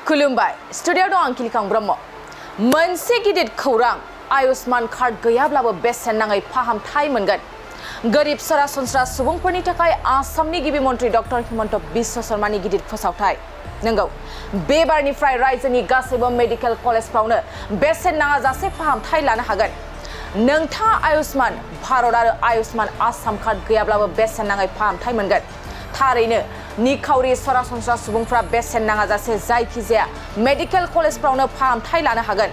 खुलुमबाय स्टुडियाव दं आं किलकां ब्रह्म मोनसे गिदिर खौरां आयुष्मान कार्ड गैयाब्लाबो बेसेन नाङै फाहामथाय मोनगोन गोरिब सरासनस्रा सुबुंफोरनि थाखाय आसामनि गिबि मन्थ्रि डक्टर हिमन्त बिश्व शर्मानि गिदिर फोसावथाय नंगौ बे बारनिफ्राय रायजोनि गासैबो मेडिकेल कलेजफ्रावनो बेसेन नाङाजासे फाहामथाय लानो हागोन नोंथाङा आयुष्मान भारत आरो आयुष्मान आसाम कार्ड गैयाब्लाबो बेसेन नाङै फाहामथाय मोनगोन थारैनो निखावरि सरासनस्रा सुबुंफ्रा बेसेन नाङाजासे जायखिजाया मेडिकेल कलेजफ्रावनो फाहामथाय लानो हागोन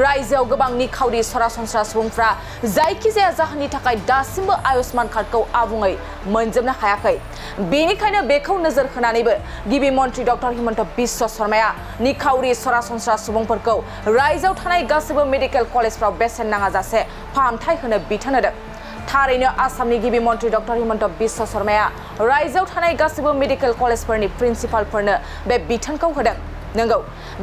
रायजोआव गोबां निखावरि सरासनस्रा सुबुंफ्रा जायखिजाया जाहोननि थाखाय दासिमबो आयुष्मान कार्डखौ आबुङै मोनजोबनो हायाखै बेनिखायनो बेखौ नोजोर होनानैबो गिबि मन्थ्रि डक्टर हिमन्त बिश्व शर्माया निखावरि सरासनस्रा सुबुंफोरखौ रायजोआव थानाय गासैबो मेडिकेल कलेजफ्राव बेसेन नाङाजासे फाहामथाय होनो बिथोन होदों थारैनो आसामनि गिबि मन्थ्रि डक्टर हिमन्त बिश्व शर्माया रायजोआव थानाय गासैबो मेडिकेल कलेजफोरनि प्रिन्सिपालफोरनो बे बिथोनखौ होदों नंगौ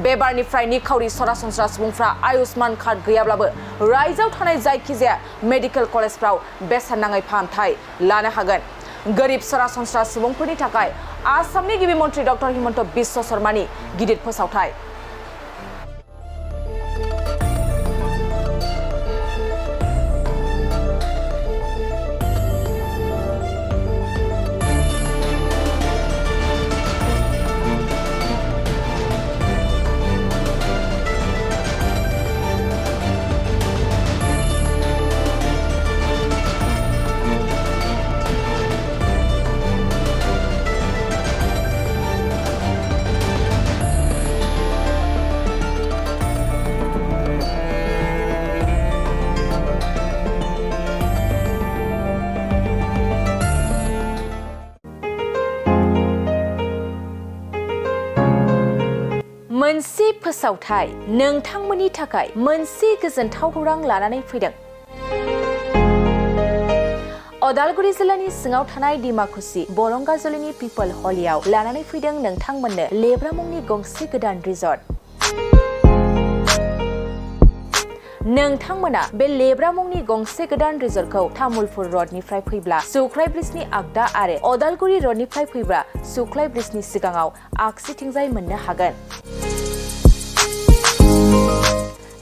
बे बारनिफ्राय निखावरि सरासनस्रा सुबुंफ्रा आयुष्मान कार्ड गैयाब्लाबो रायजोआव थानाय जायखिजाया मेडिकेल कलेजफ्राव बेसेन नाङै फाहामथाय लानो हागोन गोरिब सरासनस्रा सुबुंफोरनि थाखाय आसामनि गिबि मन्थ्रि डक्टर हिमन्त बिश्व शर्मानि गिदिर फोसावथाय मोनसे फोसावथाय नोंथांमोननि थाखाय मोनसे गोजोनथाव खौरां लानानै फैदों अदालगुरि जिल्लानि सिङाव थानाय डिमाकुसि बरंगाजुलिनि पिपल हलियाव लानानै फैदों नोंथांमोननो लेब्रा मुंनि गंसे गोदान रिजर्ट नोंथांमोना बे लेब्रा मुंनि गंसे गोदान रिजर्टखौ तामुलपुर रडनिफ्राय फैब्ला सुख्लाय ब्रिजनि आगदा आरो अदालगुरि रडनिफ्राय फैब्ला सुख्लाय ब्रिजनि सिगाङाव आगसिथिंजाय मोननो हागोन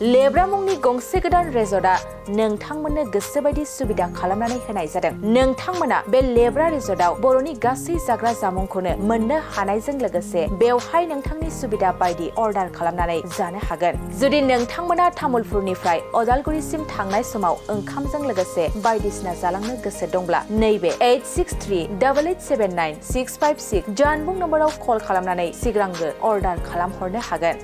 लेब्रा मुंनि गंसे गोदान रिजर्टआ नोंथांमोननो गोसोबायदि सुबिदा खालामनानै होनाय जादों नोंथांमोना बे लेब्रा रिजर्टआव बर'नि गासै जाग्रा जामुंखौनो मोननो हानायजों लोगोसे बेवहाय नोंथांनि सुबिदा बायदि अर्डार खालामनानै जानो हागोन जुदि नोंथांमोना तामुलपुरनिफ्राय अदालगुरिसिम थांनाय समाव ओंखामजों लोगोसे बायदिसिना जालांनो गोसो दंब्ला नैबे 8638879656 जानबुं नम्बराव कल खालामनानै सिगांग्रो अर्डार खालामहरनो हागोन